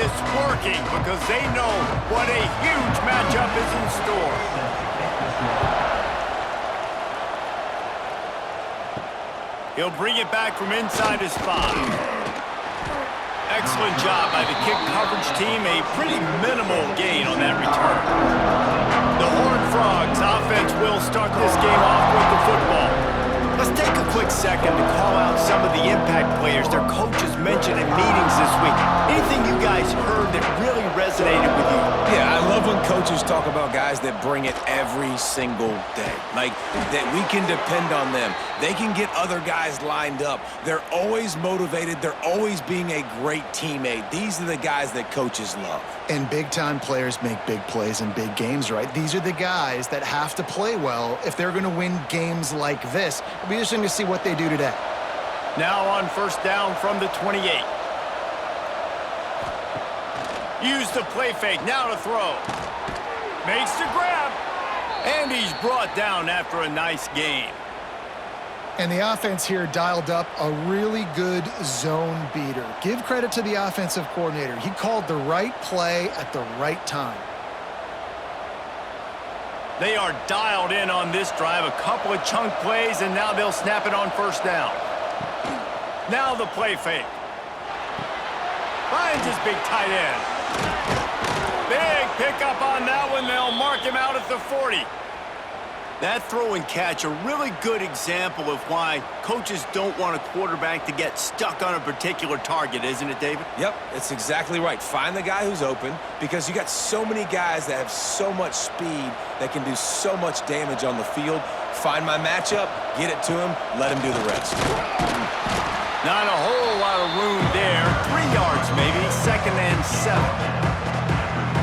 is working because they know what a huge matchup is in store. He'll bring it back from inside his 5. Excellent job by the kick coverage team. A pretty minimal gain on that return. The Horned Frogs offense will start this game off with the football. Let's take a quick second to call out some of the impact players their coaches mentioned in meetings this week. Anything you guys heard that really resonated with you? Yeah, I love when coaches talk about guys that bring it every single day. Like, that we can depend on them. They can get other guys lined up. They're always motivated. They're always being a great teammate. These are the guys that coaches love. And big-time players make big plays in big games, right? These are the guys that have to play well if they're going to win games like this. It'll be interesting to see what they do today. Now on first down from the 28. Use the play fake, now to throw. Makes the grab. And he's brought down after a nice gain. And the offense here dialed up a really good zone beater. Give credit to the offensive coordinator. He called the right play at the right time. They are dialed in on this drive. A couple of chunk plays, and now they'll snap it on first down. Now the play fake. Finds his big tight end. Big pickup on that one. They'll mark him out at the 40. That throw and catch, a really good example of why coaches don't want a quarterback to get stuck on a particular target, isn't it, David? Yep, that's exactly right. Find the guy who's open, because you got so many guys that have so much speed that can do so much damage on the field. Find my matchup, get it to him, let him do the rest. Not a whole lot of room there. 3 yards maybe, 2nd and 7.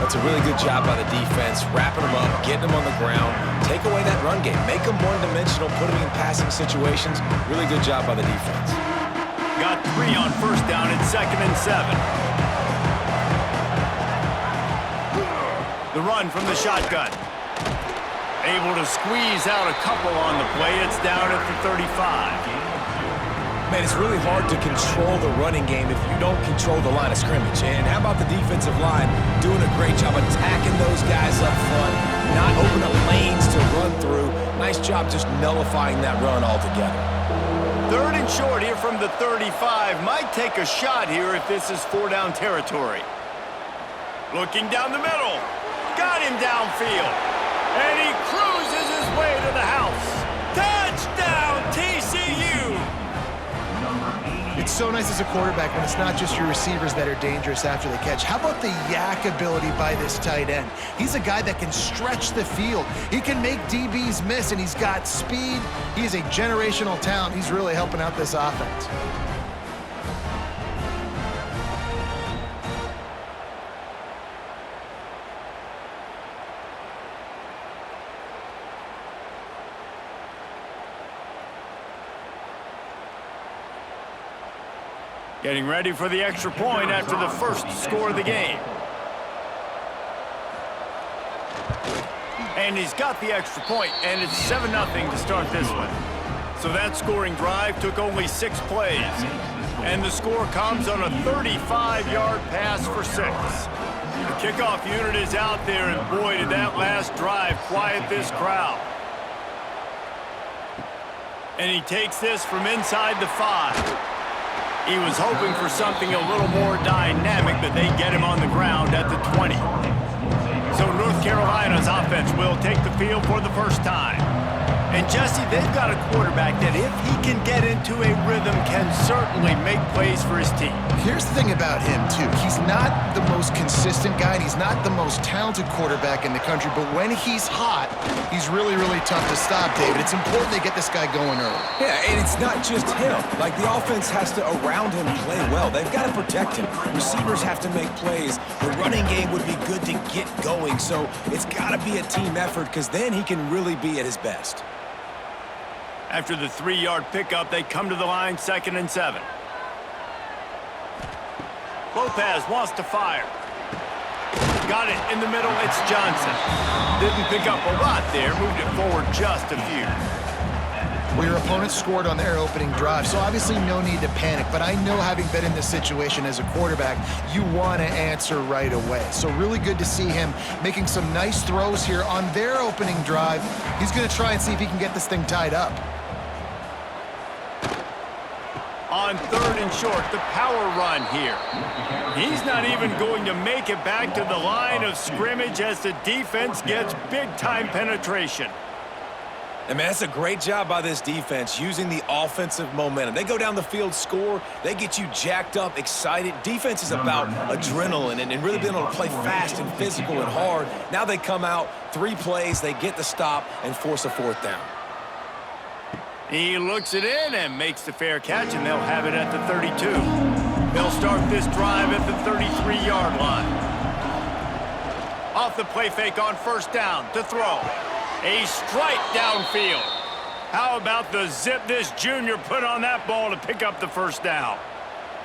That's a really good job by the defense, wrapping them up, getting them on the ground, take away that run game, make them one-dimensional, put them in passing situations. Really good job by the defense. Got 3 on first down and 2nd and 7. The run from the shotgun. Able to squeeze out a couple on the play. It's down at the 35. Man, it's really hard to control the running game if you don't control the line of scrimmage. And how about the defensive line doing a great job attacking those guys up front, not opening up lanes to run through. Nice job just nullifying that run altogether. 3rd and short here from the 35. Might take a shot here if this is 4-down territory. Looking down the middle. Got him downfield. And he cruises his way to the house. Touchdown, TCU! It's so nice as a quarterback when it's not just your receivers that are dangerous after the catch. How about the yak ability by this tight end? He's a guy that can stretch the field. He can make DBs miss, and he's got speed. He's a generational talent. He's really helping out this offense. Getting ready for the extra point after the first score of the game. And he's got the extra point, and it's 7-0 to start this one. So that scoring drive took only 6 plays. And the score comes on a 35-yard pass for 6. The kickoff unit is out there, and boy, did that last drive quiet this crowd. And he takes this from inside the 5. He was hoping for something a little more dynamic, but they get him on the ground at the 20. So North Carolina's offense will take the field for the first time. And Jesse, they've got a quarterback that if he can get into a rhythm can certainly make plays for his team. Here's the thing about him, too. He's not the most consistent guy, and he's not the most talented quarterback in the country, but when he's hot, he's really, really tough to stop, David. It's important they get this guy going early. Yeah, and it's not just him. Like, the offense has to, around him, play well. They've got to protect him. Receivers have to make plays. The running game would be good to get going, so it's got to be a team effort, because then he can really be at his best. After the 3-yard pickup, they come to the line, 2nd and 7. Lopez wants to fire. Got it in the middle, it's Johnson. Didn't pick up a lot there, moved it forward just a few. Well, your opponent scored on their opening drive, so obviously no need to panic. But I know, having been in this situation as a quarterback, you want to answer right away. So really good to see him making some nice throws here on their opening drive. He's going to try and see if he can get this thing tied up. On 3rd and short, the power run here. He's not even going to make it back to the line of scrimmage as the defense gets big-time penetration. And, man, that's a great job by this defense, using the offensive momentum. They go down the field, score, they get you jacked up, excited. Defense is about adrenaline and really being able to play fast and physical and hard. Now they come out, 3 plays, they get the stop and force a 4th down. He looks it in and makes the fair catch, and they'll have it at the 32. They'll start this drive at the 33-yard line. Off the play fake on 1st down to throw. A strike downfield. How about the zip this junior put on that ball to pick up the 1st down?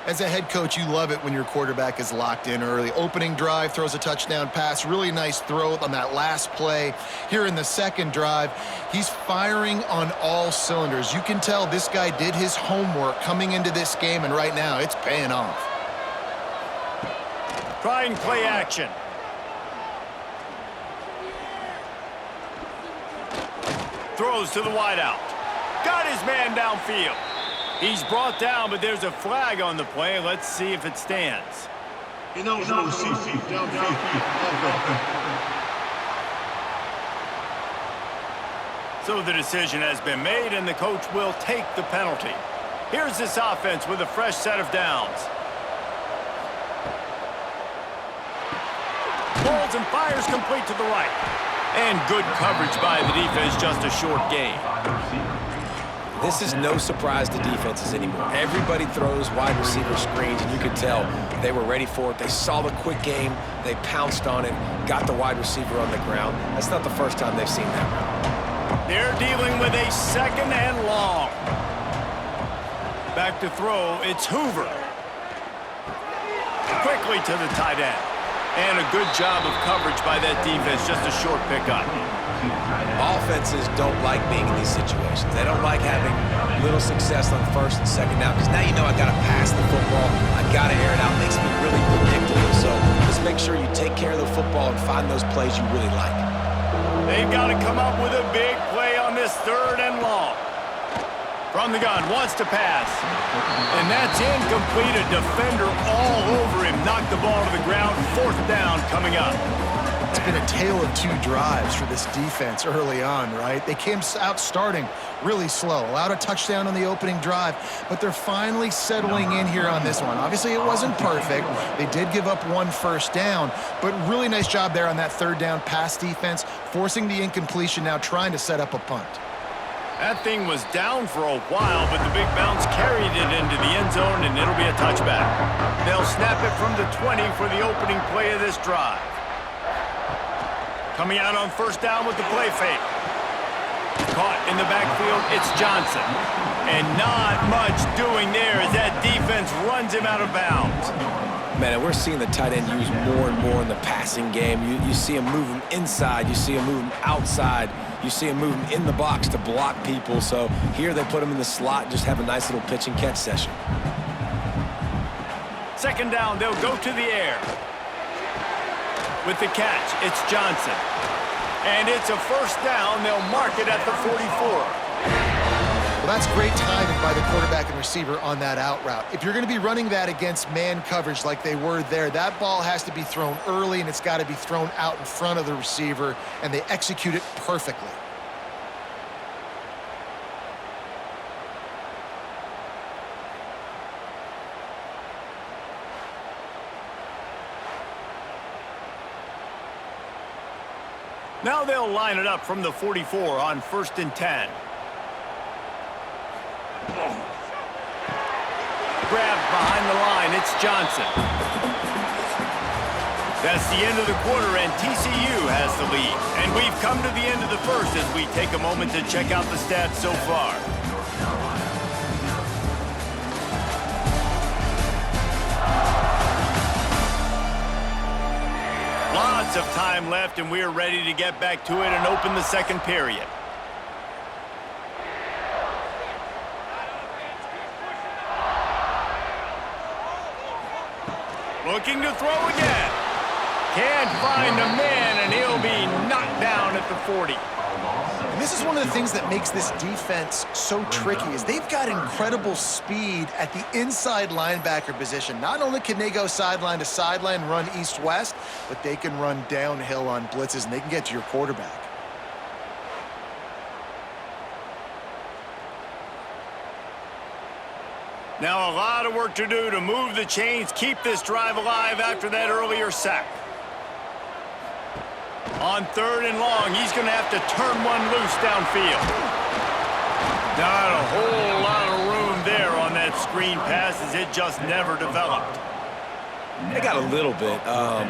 As a head coach, you love it when your quarterback is locked in early. Opening drive, throws a touchdown pass. Really nice throw on that last play. Here in the 2nd drive, he's firing on all cylinders. You can tell this guy did his homework coming into this game, and right now it's paying off. Trying play action. Throws to the wideout. Got his man downfield. He's brought down, but there's a flag on the play. Let's see if it stands. So the decision has been made, and the coach will take the penalty. Here's this offense with a fresh set of downs. Pulls and fires complete to the right. And good coverage by the defense, just a short gain. This is no surprise to defenses anymore. Everybody throws wide receiver screens, and you can tell they were ready for it. They saw the quick game. They pounced on it, got the wide receiver on the ground. That's not the first time they've seen that route. They're dealing with a 2nd and long. Back to throw, it's Hoover. Quickly to the tight end. And a good job of coverage by that defense, just a short pickup. Offenses don't like being in these situations. They don't like having little success on 1st and 2nd down, because now you know I got to pass the football. I got to air it out. It makes me really predictable. So just make sure you take care of the football and find those plays you really like. They've got to come up with a big play on this 3rd and long. From the gun, wants to pass. And that's incomplete. A defender all over him. Knocked the ball to the ground. 4th down coming up. It's been a tale of 2 drives for this defense early on, right? They came out starting really slow, allowed a touchdown on the opening drive, but they're finally settling in here on this one. Obviously, it wasn't perfect. They did give up 1 1st down, but really nice job there on that 3rd down pass defense, forcing the incompletion, now trying to set up a punt. That thing was down for a while, but the big bounce carried it into the end zone, and it'll be a touchback. They'll snap it from the 20 for the opening play of this drive. Coming out on 1st down with the play fake. Caught in the backfield, it's Johnson. And not much doing there as that defense runs him out of bounds. Man, and we're seeing the tight end used more and more in the passing game. You see him move him inside. You see him move him outside. You see him move him in the box to block people. So here they put him in the slot and just have a nice little pitch and catch session. 2nd down, they'll go to the air. With the catch, it's Johnson. And it's a 1st down. They'll mark it at the 44. Well, that's great timing by the quarterback and receiver on that out route. If you're going to be running that against man coverage like they were there, that ball has to be thrown early, and it's got to be thrown out in front of the receiver, and they execute it perfectly. Now they'll line it up from the 44 on 1st and 10. Grabbed behind the line, it's Johnson. That's the end of the quarter, and TCU has the lead. And we've come to the end of the 1st as we take a moment to check out the stats so far. Lots of time left, and we're ready to get back to it and open the 2nd period. Looking to throw again. Can't find a man, and he'll be knocked down at the 40. And this is one of the things that makes this defense so tricky is they've got incredible speed at the inside linebacker position. Not only can they go sideline to sideline, run east-west, but they can run downhill on blitzes, and they can get to your quarterback. Now a lot of work to do to move the chains, keep this drive alive after that earlier sack. On 3rd and long, he's going to have to turn one loose downfield. Not a whole lot of room there on that screen pass as it just never developed. They got a little bit,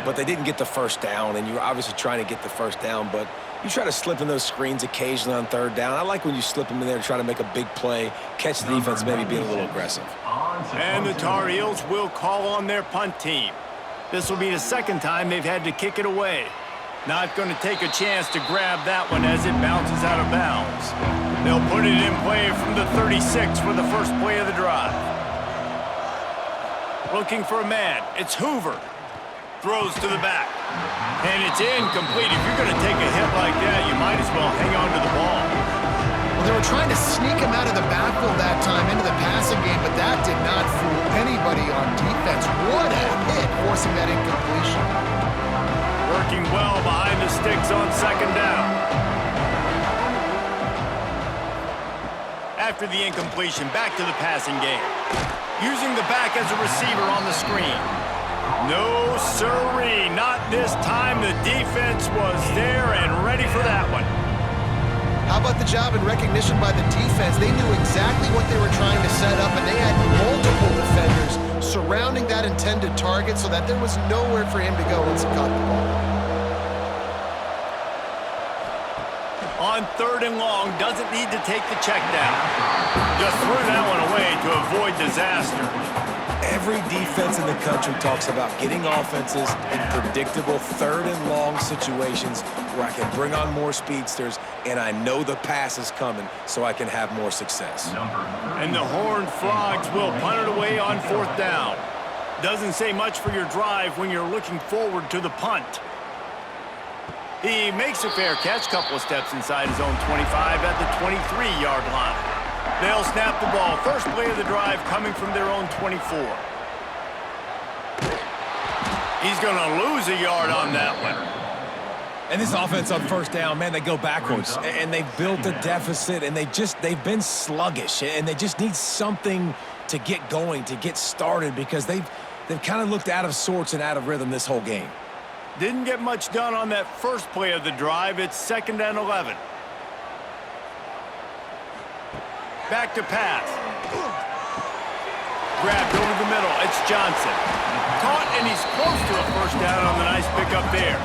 but they didn't get the first down, and you were obviously trying to get the first down, but you try to slip in those screens occasionally on 3rd down. I like when you slip them in there to try to make a big play, catch the defense maybe being a little aggressive. And the Tar Heels will call on their punt team. This will be the 2nd time they've had to kick it away. Not going to take a chance to grab that one as it bounces out of bounds. They'll put it in play from the 36 for the first play of the drive. Looking for a man. It's Hoover. Throws to the back. And it's incomplete. If you're going to take a hit like that, you might as well hang on to the ball. Well, they were trying to sneak him out of the backfield that time into the passing game, but that did not fool anybody on defense. What a hit, forcing that incompletion. Working well behind the sticks on 2nd down. After the incompletion, back to the passing game. Using the back as a receiver on the screen. No siree, not this time. The defense was there and ready for that one. How about the job and recognition by the defense? They knew exactly what they were trying to set up, and they had multiple defenders surrounding that intended target so that there was nowhere for him to go once he caught the ball. On 3rd and long, doesn't need to take the check down. Just threw that one away to avoid disaster. Every defense in the country talks about getting offenses in predictable 3rd and long situations where I can bring on more speedsters and I know the pass is coming so I can have more success. And the Horned Frogs will punt it away on 4th down. Doesn't say much for your drive when you're looking forward to the punt. He makes a fair catch, couple of steps inside his own 25 at the 23-yard line. They'll snap the ball. First play of the drive coming from their own 24. He's going to lose a yard on that one. And this offense on 1st down, man, they go backwards. And they've built a deficit, and they've been sluggish. And they just need something to get going, to get started, because they've kind of looked out of sorts and out of rhythm this whole game. Didn't get much done on that first play of the drive. It's 2nd and 11. Back to pass. Grabbed over the middle. It's Johnson. Caught, and he's close to a first down on the nice pickup there.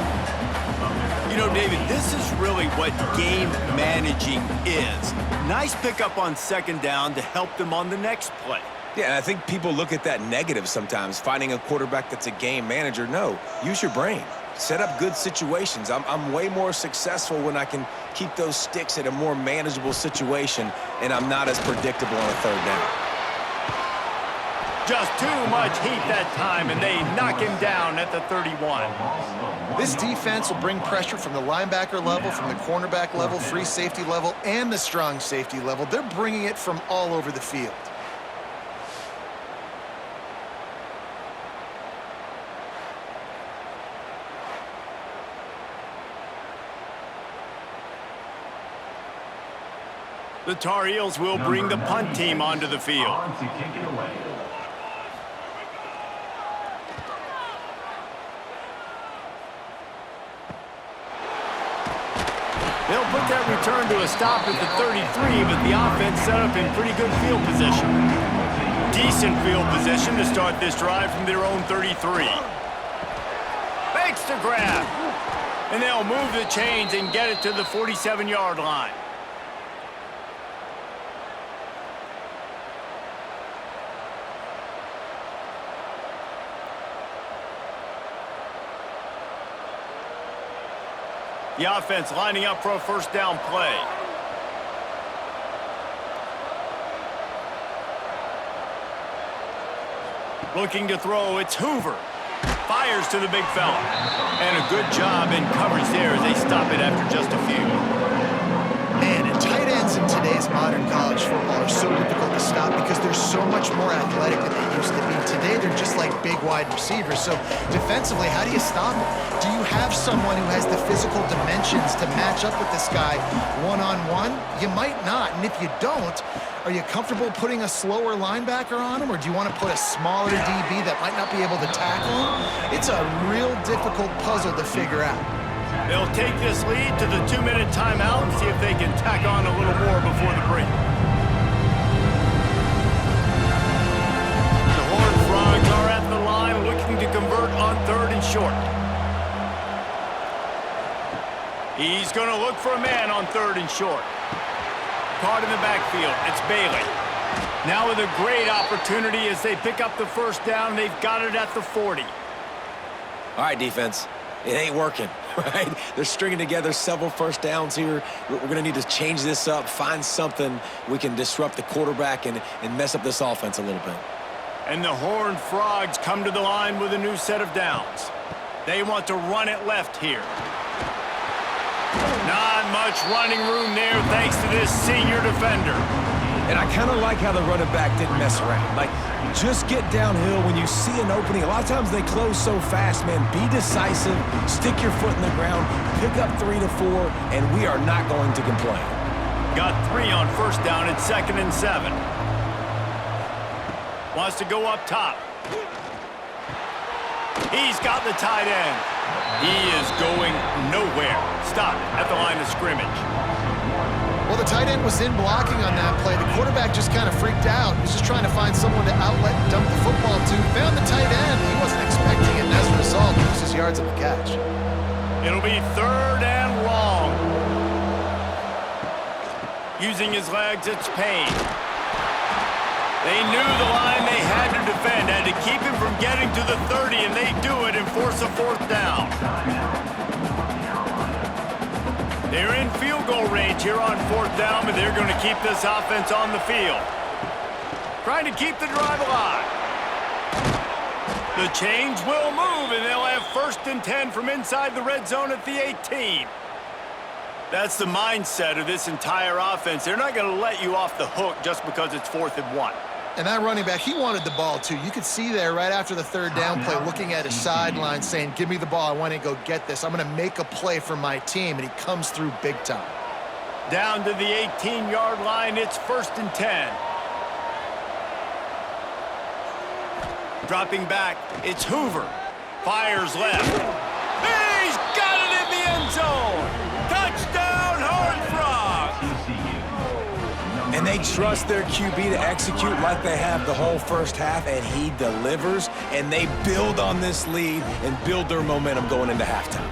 You know, David, this is really what game managing is. Nice pickup on 2nd down to help them on the next play. Yeah, and I think people look at that negative sometimes, finding a quarterback that's a game manager. No, use your brain. Set up good situations. I'm way more successful when I can keep those sticks at a more manageable situation, and I'm not as predictable on a 3rd down. Just too much heat that time, and they knock him down at the 31. This defense will bring pressure from the linebacker level, from the cornerback level, free safety level, and the strong safety level. They're bringing it from all over the field. The Tar Heels will bring the punt team onto the field. They'll put that return to a stop at the 33, but the offense set up in pretty good field position. Decent field position to start this drive from their own 33. Fakes the grab. And they'll move the chains and get it to the 47-yard line. The offense lining up for a first down play. Looking to throw, it's Hoover. fires to the big fella. And a good job in coverage there as they stop it after just a few. Man, and tight ends in today's modern college football are so difficult to stop because they're so much more athletic than they used to be. Today, they're just like big wide receivers. So defensively, how do you stop them? Do you have someone who has the physical dimensions to match up with this guy one-on-one? You might not. And if you don't, are you comfortable putting a slower linebacker on him, or do you want to put a smaller DB that might not be able to tackle him? It's a real difficult puzzle to figure out. They'll take this lead to the 2-minute timeout and see if they can tack on a little more before the break. The Horned Frogs are at the line looking to convert on 3rd and short. He's going to look for a man on 3rd and short. Caught in the backfield. It's Bailey. Now with a great opportunity as they pick up the first down. They've got it at the 40. All right, defense. It ain't working, right? They're stringing together several first downs here. We're going to need to change this up, find something we can disrupt the quarterback and mess up this offense a little bit. And the Horned Frogs come to the line with a new set of downs. They want to run it left here. Not much running room there thanks to this senior defender. And I kind of like how the running back didn't mess around. Like, just get downhill when you see an opening. A lot of times they close so fast, man. Be decisive, stick your foot in the ground, pick up 3 to 4, and we are not going to complain. Got 3 on first down at 2nd and 7. Wants to go up top. He's got the tight end. He is going nowhere. Stop at the line of scrimmage. Well, the tight end was in blocking on that play. The quarterback just kind of freaked out. He was just trying to find someone to outlet and dump the football to. Found the tight end. He wasn't expecting it, and as a result, loses yards on the catch. It'll be 3rd and long. Using his legs, it's Payne. They knew the line they had to defend, had to keep him from getting to the 30, and they do it and force a 4th down. They're in field goal range here on 4th down, but they're going to keep this offense on the field. Trying to keep the drive alive. The chains will move, and they'll have 1st and 10 from inside the red zone at the 18. That's the mindset of this entire offense. They're not going to let you off the hook just because it's 4th and 1. And that running back, he wanted the ball, too. You could see there right after the 3rd down play looking at his sideline saying, give me the ball. I want to go get this. I'm going to make a play for my team. And he comes through big time. Down to the 18-yard line. It's 1st and 10. Dropping back. It's Hoover. Fires left. He's got it in the end zone. Touchdown, Horned Frogs. And they trust their QB to execute like they have the whole first half, and he delivers, and they build on this lead and build their momentum going into halftime.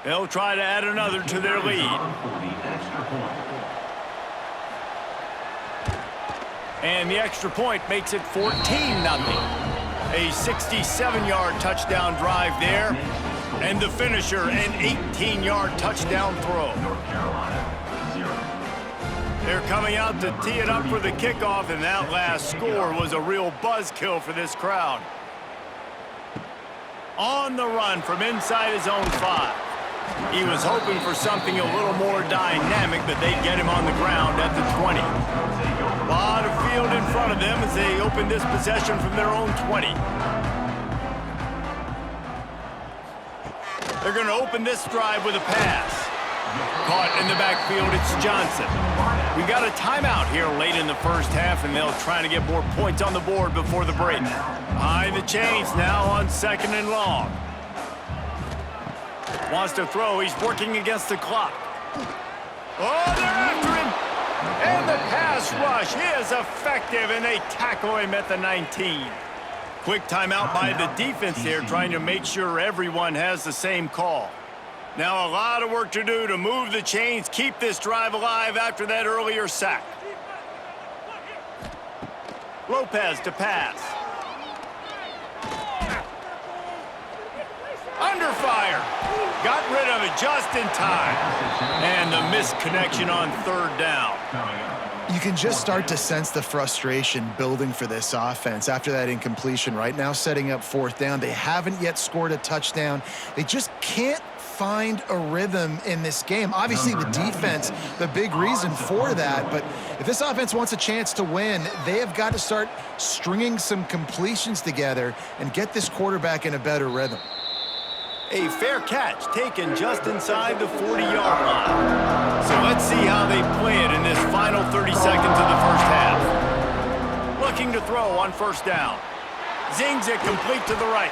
They'll try to add another to their lead. And the extra point makes it 14-0. A 67-yard touchdown drive there. And the finisher, an 18-yard touchdown throw. They're coming out to tee it up for the kickoff, and that last score was a real buzzkill for this crowd. On the run from inside his own 5. He was hoping for something a little more dynamic, but they get him on the ground at the 20. A lot of field in front of them as they open this possession from their own 20. They're going to open this drive with a pass. Caught in the backfield, it's Johnson. We got a timeout here late in the first half, and they'll try to get more points on the board before the break. Behind the chains now on 2nd and long. Wants to throw. He's working against the clock. Oh, they're after him. And the pass rush is effective, and they tackle him at the 19. Quick timeout by the defense there, trying to make sure everyone has the same call. Now a lot of work to do to move the chains, keep this drive alive after that earlier sack. Lopez to pass. Under fire. Got rid of it just in time. And the missed connection on third down. You can just start to sense the frustration building for this offense after that incompletion. Right now, setting up fourth down. They haven't yet scored a touchdown. They just can't find a rhythm in this game. Obviously, the defense, the big reason for that. But if this offense wants a chance to win, they have got to start stringing some completions together and get this quarterback in a better rhythm. A fair catch taken just inside the 40-yard line. So let's see how they play it in this final 30 seconds of the first half. Looking to throw on first down. Zings it complete to the right.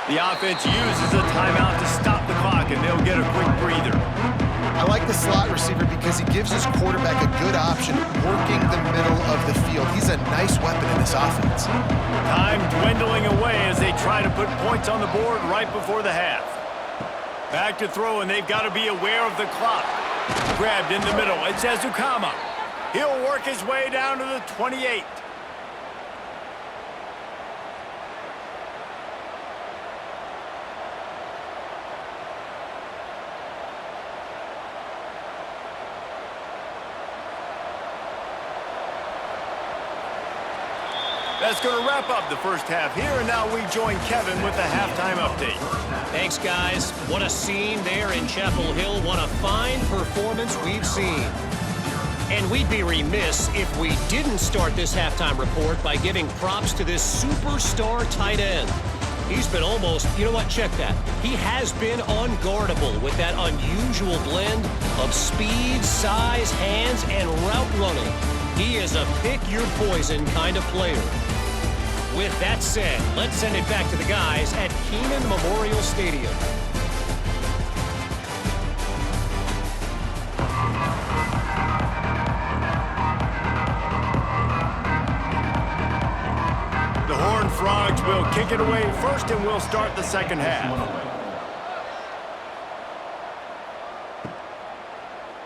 The offense uses a timeout to stop the clock, and they'll get a quick breather. I like the slot receiver because he gives his quarterback a good option working the middle of the field. He's a nice weapon in this offense. Time dwindling away as they try to put points on the board right before the half. Back to throw, and they've got to be aware of the clock. Grabbed in the middle. It's Ezukama. He'll work his way down to the 28. That's going to wrap up the first half here, and now we join Kevin with the halftime update. Thanks, guys. What a scene there in Chapel Hill. What a fine performance we've seen. And we'd be remiss if we didn't start this halftime report by giving props to this superstar tight end. He's been almost, you know what, check that. He has been unguardable with that unusual blend of speed, size, hands, and route running. He is a pick-your-poison kind of player. With that said, let's send it back to the guys at Kenan Memorial Stadium. The Horned Frogs will kick it away first, and we'll start the second half.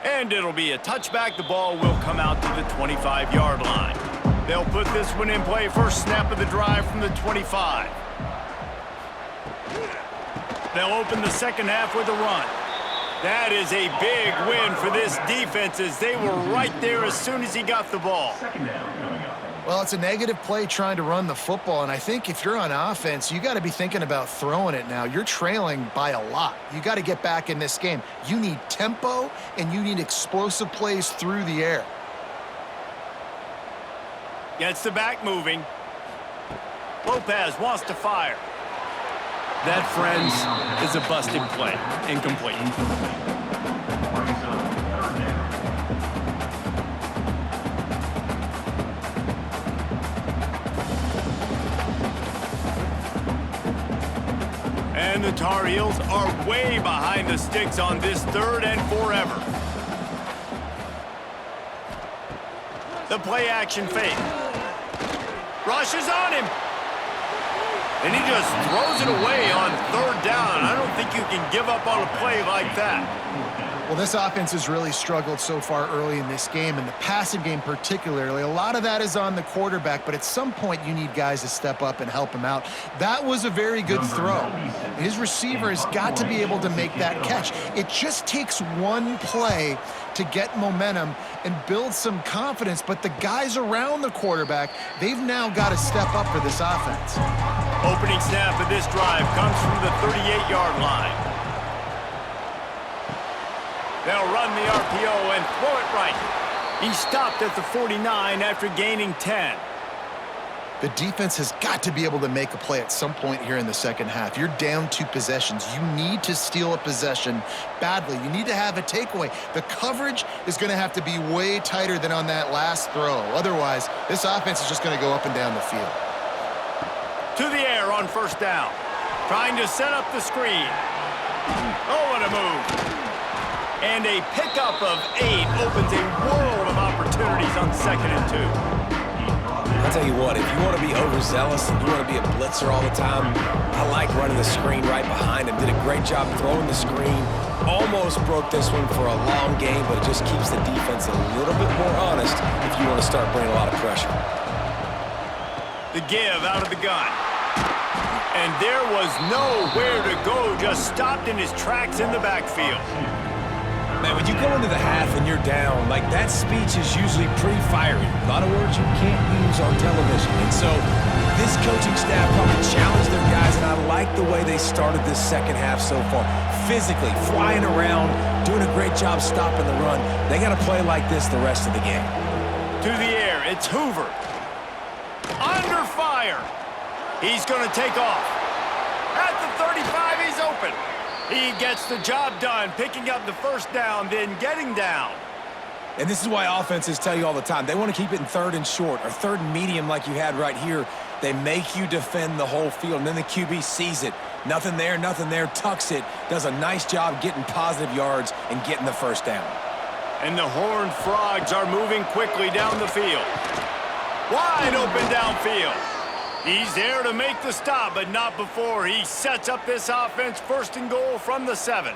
And it'll be a touchback. The ball will come out to the 25-yard line. They'll put this one in play. First snap of the drive from the 25. They'll open the second half with a run. That is a big win for this defense as they were right there as soon as he got the ball. Well, it's a negative play trying to run the football, and I think if you're on offense, you got to be thinking about throwing it now. You're trailing by a lot. You got to get back in this game. You need tempo, and you need explosive plays through the air. Gets the back moving. Lopez wants to fire. That, friends, is a busted play. Incomplete. And the Tar Heels are way behind the sticks on this third and forever. The play action fake. Rushes on him. And he just throws it away on third down. I don't think you can give up on a play like that. Well, this offense has really struggled so far early in this game, and the passing game particularly. A lot of that is on the quarterback, but at some point you need guys to step up and help him out. That was a very good throw. His receiver has got to be able to make that catch. It just takes one play to get momentum and build some confidence, but the guys around the quarterback, they've now got to step up for this offense. Opening snap of this drive comes from the 38-yard line. They'll run the RPO and throw it right. He stopped at the 49 after gaining 10. The defense has got to be able to make a play at some point here in the second half. You're down 2 possessions. You need to steal a possession badly. You need to have a takeaway. The coverage is going to have to be way tighter than on that last throw. Otherwise, this offense is just going to go up and down the field. To the air on first down. Trying to set up the screen. Oh, what a move. And a pickup of 8 opens a world of opportunities on 2nd and 2. I'll tell you what, if you want to be overzealous and you want to be a blitzer all the time, I like running the screen right behind him. Did a great job throwing the screen. Almost broke this one for a long game, but it just keeps the defense a little bit more honest if you want to start bringing a lot of pressure. The give out of the gun. And there was nowhere to go, just stopped in his tracks in the backfield. Man, when you go into the half and you're down, like that speech is usually pretty fiery. A lot of words you can't use on television. And so this coaching staff probably challenged their guys, and I like the way they started this second half so far. Physically, flying around, doing a great job stopping the run. They got to play like this the rest of the game. To the air, it's Hoover. Under fire. He's going to take off. At the 35, he's open. He gets the job done, picking up the first down, then getting down. And this is why offenses tell you all the time, they want to keep it in third and short or third and medium like you had right here. They make you defend the whole field, and then the QB sees it. Nothing there, tucks it, does a nice job getting positive yards and getting the first down. And the Horned Frogs are moving quickly down the field. Wide open downfield. He's there to make the stop, but not before he sets up this offense first and goal from the 7.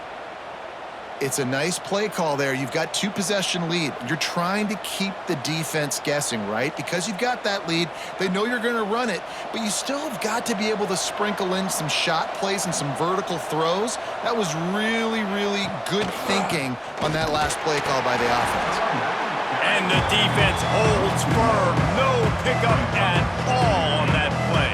It's a nice play call there. You've got 2-possession lead. You're trying to keep the defense guessing, right? Because you've got that lead, they know you're going to run it, but you still have got to be able to sprinkle in some shot plays and some vertical throws. That was really, really good thinking on that last play call by the offense. And the defense holds firm. No pickup at all on that play.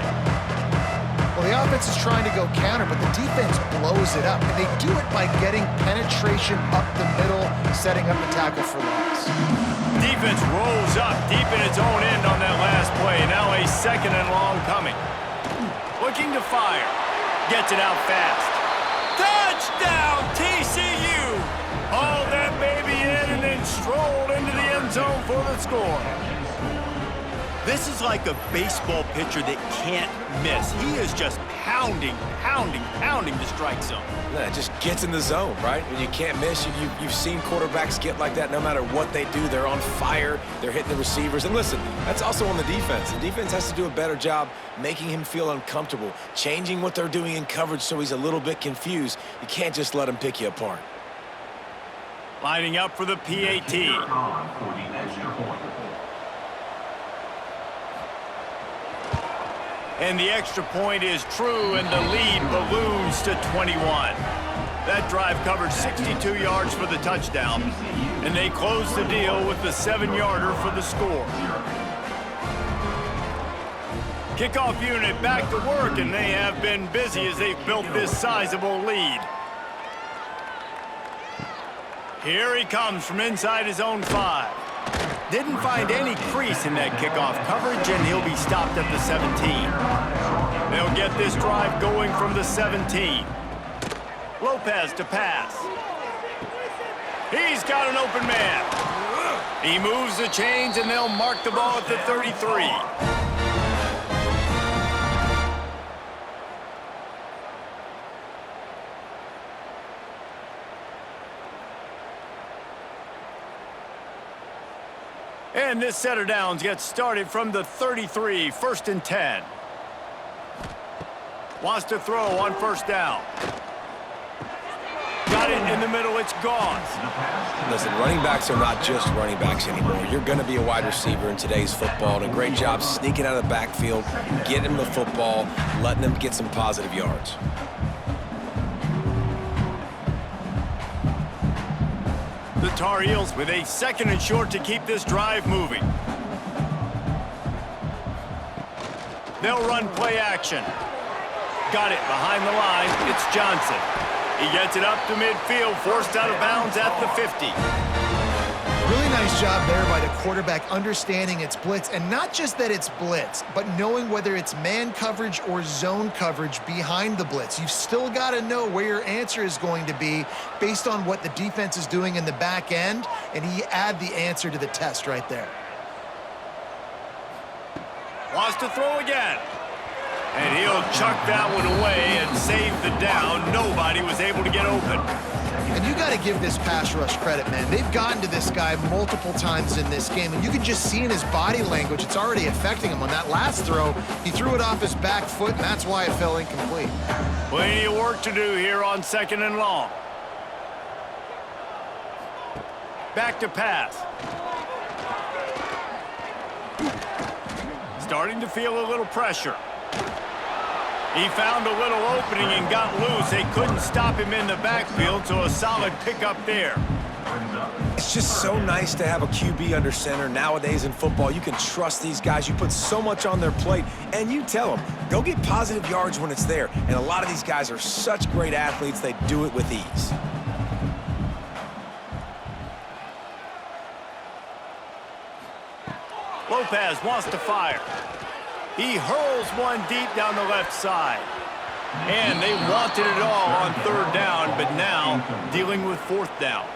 Well, the offense is trying to go counter, but the defense blows it up. And they do it by getting penetration up the middle, setting up the tackle for loss. Defense rolls up deep in its own end on that last play. Now a second and long coming. Looking to fire. Gets it out fast. Touchdown, TCU! Hauled that baby in and then strolled into the end zone for the score. This is like a baseball pitcher that can't miss. He is just pounding the strike zone. Yeah, it just gets in the zone, right? When you can't miss, you've seen quarterbacks get like that no matter what they do. They're on fire. They're hitting the receivers. And listen, that's also on the defense. The defense has to do a better job making him feel uncomfortable, changing what they're doing in coverage so he's a little bit confused. You can't just let him pick you apart. Lining up for the PAT. And the extra point is true, and the lead balloons to 21. That drive covered 62 yards for the touchdown, and they close the deal with the 7-yarder for the score. Kickoff unit back to work, and they have been busy as they've built this sizable lead. Here he comes from inside his own 5. Didn't find any crease in that kickoff coverage, and he'll be stopped at the 17. They'll get this drive going from the 17. Lopez to pass. He's got an open man. He moves the chains, and they'll mark the ball at the 33. And this set of downs gets started from the 33, 1st and 10. Wants to throw on first down. Got it in the middle, it's gone. Listen, running backs are not just running backs anymore. You're going to be a wide receiver in today's football, and a great job sneaking out of the backfield, getting him the football, letting him get some positive yards. The Tar Heels with a 2nd and short to keep this drive moving. They'll run play action. Got it behind the line. It's Johnson. He gets it up to midfield, forced out of bounds at the 50. Really nice job there by the quarterback understanding it's blitz, and not just that it's blitz, but knowing whether it's man coverage or zone coverage behind the blitz. You've still got to know where your answer is going to be based on what the defense is doing in the back end, and he add the answer to the test right there. Wants to throw again. And he'll chuck that one away and save the down. Nobody was able to get open. And you got to give this pass rush credit, man. They've gotten to this guy multiple times in this game, and you can just see in his body language it's already affecting him. On that last throw, he threw it off his back foot, and that's why it fell incomplete. Plenty of work to do here on 2nd and long. Back to pass. starting to feel a little pressure. He found a little opening and got loose. They couldn't stop him in the backfield, so a solid pickup there. It's just so nice to have a QB under center. Nowadays in football, you can trust these guys. You put so much on their plate, and you tell them, go get positive yards when it's there. And a lot of these guys are such great athletes, they do it with ease. Lopez wants to fire. He hurls one deep down the left side. And they wanted it all on third down, but now dealing with fourth down.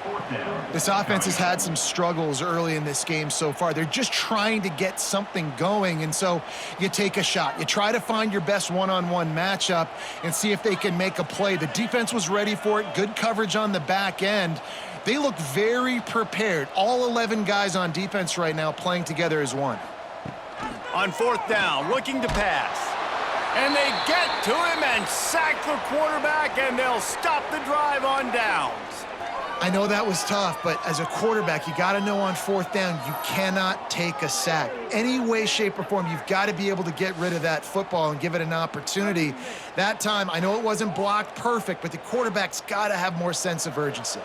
This offense has had some struggles early in this game so far. They're just trying to get something going, and so you take a shot. You try to find your best one-on-one matchup and see if they can make a play. The defense was ready for it. Good coverage on the back end. They look very prepared. All 11 guys on defense right now playing together as one. On fourth down, looking to pass. And they get to him and sack the quarterback, and they'll stop the drive on downs. I know that was tough, but as a quarterback, you got to know on fourth down, you cannot take a sack. Any way, shape, or form, you've got to be able to get rid of that football and give it an opportunity. That time, I know it wasn't blocked perfect, but the quarterback's got to have more sense of urgency.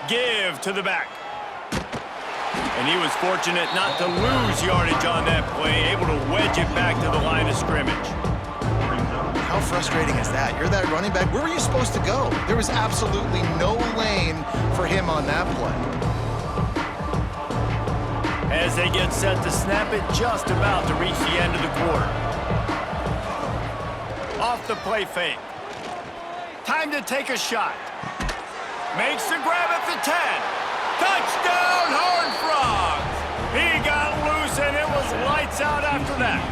Give to the back. And he was fortunate not to lose yardage on that play, able to wedge it back to the line of scrimmage. How frustrating is that? You're that running back. Where were you supposed to go? There was absolutely no lane for him on that play. As they get set to snap it, just about to reach the end of the quarter. Off the play fake. Time to take a shot. Makes the grab at the 10. Touchdown, Horned Frogs! He got loose, and it was lights out after that.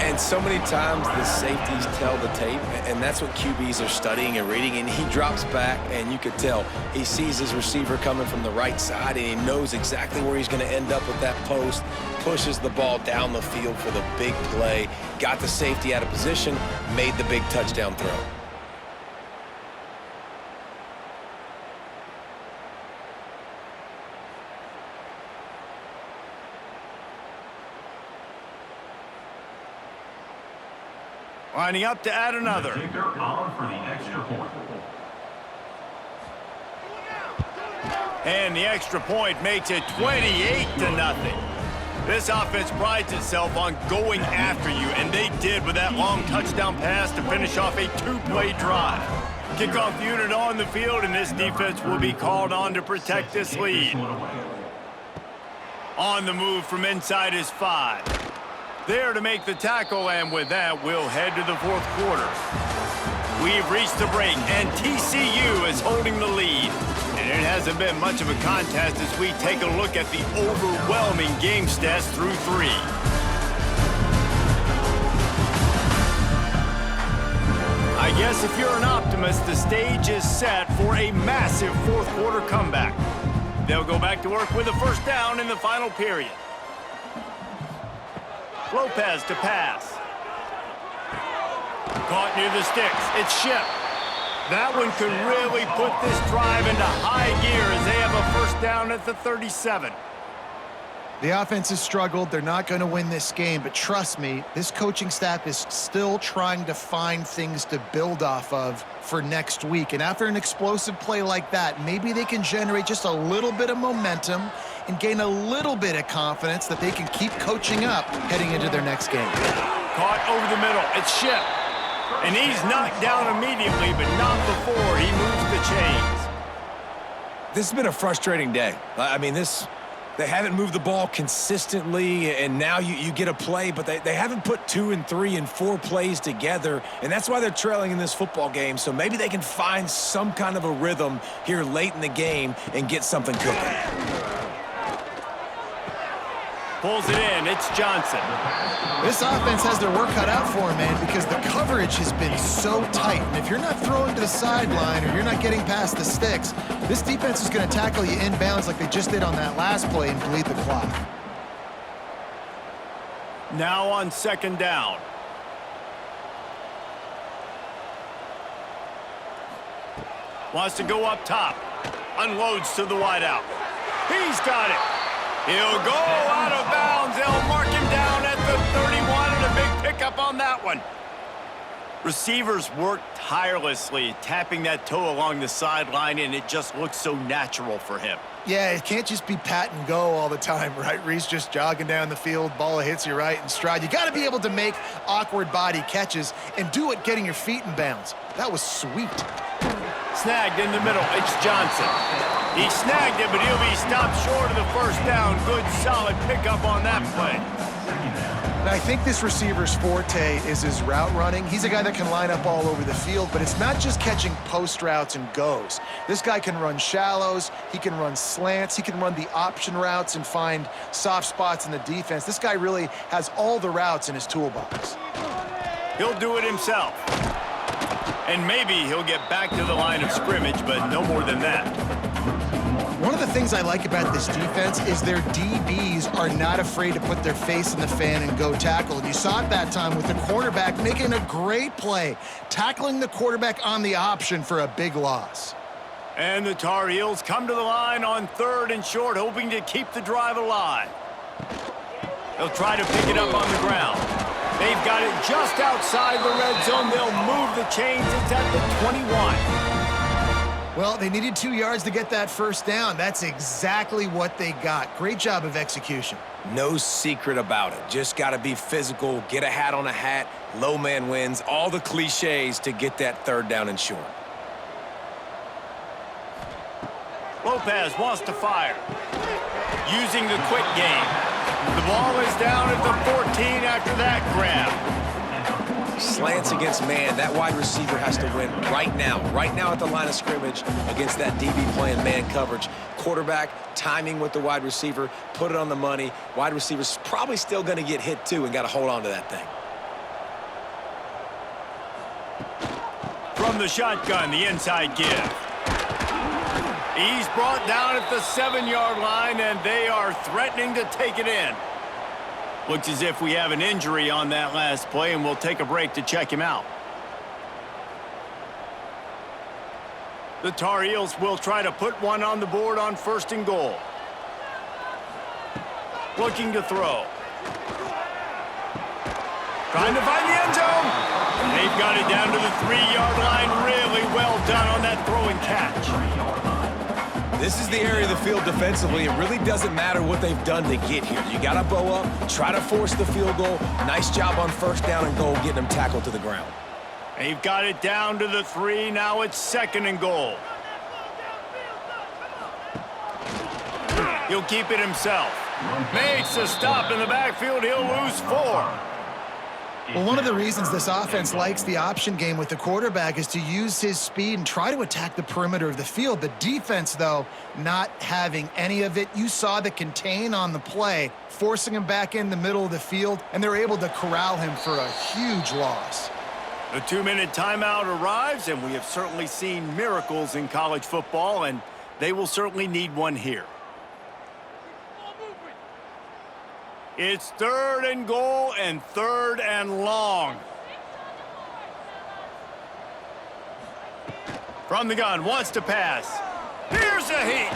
And so many times the safeties tell the tape, and that's what QBs are studying and reading, and he drops back, and you could tell he sees his receiver coming from the right side, and he knows exactly where he's going to end up with that post, pushes the ball down the field for the big play, got the safety out of position, made the big touchdown throw. Lining up to add another. And the extra point makes it 28-0. This offense prides itself on going after you, and they did with that long touchdown pass to finish off a two-play drive. Kickoff unit on the field, and this defense will be called on to protect this lead. On the move from inside his 5. There to make the tackle, and with that, we'll head to the fourth quarter. We've reached the break, and TCU is holding the lead. And it hasn't been much of a contest as we take a look at the overwhelming game stats through 3. I guess if you're an optimist, the stage is set for a massive fourth quarter comeback. They'll go back to work with a first down in the final period. Lopez to pass. Caught near the sticks. It's Ship. That one could really put this drive into high gear as they have a first down at the 37. The offense has struggled. They're not going to win this game, but trust me, this coaching staff is still trying to find things to build off of for next week. And after an explosive play like that, maybe they can generate just a little bit of momentum and gain a little bit of confidence that they can keep coaching up heading into their next game. Caught over the middle. It's Ship. And he's knocked down immediately, but not before he moves the chains. This has been a frustrating day. I mean, they haven't moved the ball consistently, and now you get a play, but they haven't put 2 and 3 and 4 plays together, and that's why they're trailing in this football game. So maybe they can find some kind of a rhythm here late in the game and get something cooking. Pulls it in. It's Johnson. This offense has their work cut out for them, man, because the coverage has been so tight. And if you're not throwing to the sideline or you're not getting past the sticks, this defense is going to tackle you inbounds like they just did on that last play and bleed the clock. Now on second down. Wants to go up top. Unloads to the wideout. He's got it. He'll go out of bounds. They'll mark him down at the 31, and a big pickup on that one. Receivers work tirelessly, tapping that toe along the sideline, and it just looks so natural for him. Yeah, it can't just be pat and go all the time, right? Reese just jogging down the field, ball hits you right in stride. You got to be able to make awkward body catches and do it getting your feet in bounds. That was sweet. Snagged in the middle. It's Johnson. He snagged it, but he'll be stopped short of the first down. Good, solid pickup on that play. And I think this receiver's forte is his route running. He's a guy that can line up all over the field, but it's not just catching post routes and goes. This guy can run shallows, he can run slants, he can run the option routes and find soft spots in the defense. This guy really has all the routes in his toolbox. He'll do it himself. And maybe he'll get back to the line of scrimmage, but no more than that. One of the things I like about this defense is their DBs are not afraid to put their face in the fan and go tackle. And you saw it that time with the quarterback making a great play, tackling the quarterback on the option for a big loss. And the Tar Heels come to the line on 3rd and short, hoping to keep the drive alive. They'll try to pick it up on the ground. They've got it just outside the red zone. They'll move the chains. It's at the 21. Well, they needed 2 yards to get that first down. That's exactly what they got. Great job of execution. No secret about it. Just got to be physical, get a hat on a hat, low man wins, all the cliches to get that 3rd down and short. Lopez wants to fire. Using the quick game. The ball is down at the 14 after that grab. Slants against man, that wide receiver has to win right now at the line of scrimmage against that DB playing man coverage. Quarterback, timing with the wide receiver, put it on the money. Wide receiver's probably still going to get hit too and got to hold on to that thing. From the shotgun, the inside give. He's brought down at the 7-yard line, and they are threatening to take it in. Looks as if we have an injury on that last play, and we'll take a break to check him out. The Tar Heels will try to put one on the board on 1st and goal. Looking to throw. Trying to find the end zone. They've got it down to the 3-yard line. Really well done on that throw and catch. This is the area of the field defensively. It really doesn't matter what they've done to get here. You got to bow up, try to force the field goal. Nice job on 1st down and goal, getting them tackled to the ground. They've got it down to the 3. Now it's 2nd and goal. He'll keep it himself. Makes a stop in the backfield. He'll lose 4. Well, one of the reasons this offense likes the option game with the quarterback is to use his speed and try to attack the perimeter of the field. The defense, though, not having any of it. You saw the contain on the play, forcing him back in the middle of the field, and they're able to corral him for a huge loss. The 2-minute timeout arrives, and we have certainly seen miracles in college football, and they will certainly need one here. It's 3rd and goal and 3rd and long. From the gun, wants to pass. Here's a heat.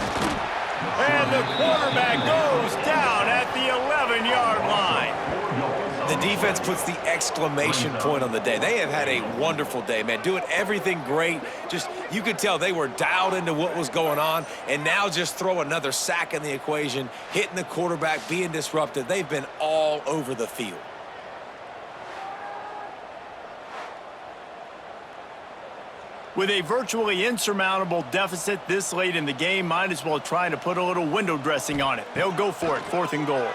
And the quarterback goes down at the 11-yard line. The defense puts the exclamation point on the day. They have had a wonderful day, man. Doing everything great. Just, you could tell they were dialed into what was going on, and now just throw another sack in the equation, hitting the quarterback, being disrupted. They've been all over the field. With a virtually insurmountable deficit this late in the game, might as well try to put a little window dressing on it. They'll go for it, 4th and goal.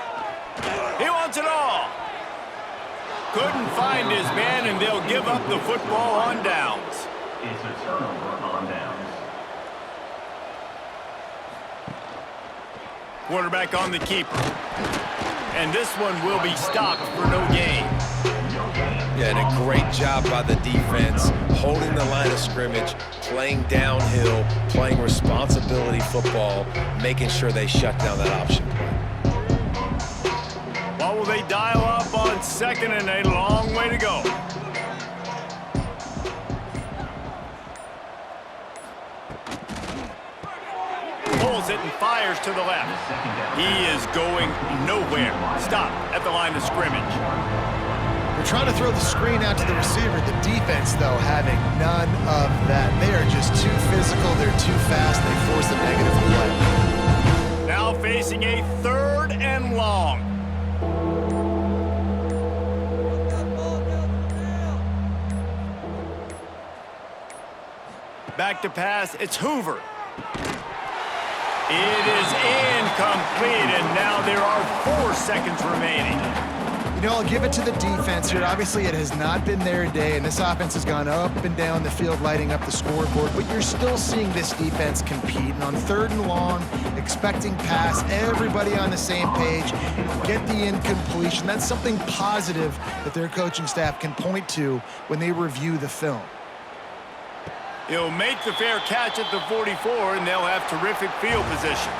He wants it all. Couldn't find his man, and they'll give up the football on downs. It's a turnover on downs. Quarterback on the keeper. And this one will be stopped for no gain. Yeah, and a great job by the defense, holding the line of scrimmage, playing downhill, playing responsibility football, making sure they shut down that option play. What will they dial up on 2nd and a long way to go? pulls it and fires to the left. He is going nowhere. Stop at the line of scrimmage. They're trying to throw the screen out to the receiver. The defense, though, having none of that. They are just too physical. They're too fast. They force a negative play. Now facing a 3rd and long. Back to pass. It's Hoover. It is incomplete, and now there are 4 seconds remaining. You know, I'll give it to the defense here. Obviously, it has not been their day, and this offense has gone up and down the field, lighting up the scoreboard, but you're still seeing this defense compete. And on 3rd and long, expecting pass, everybody on the same page, get the incompletion. That's something positive that their coaching staff can point to when they review the film. He'll make the fair catch at the 44, and they'll have terrific field position.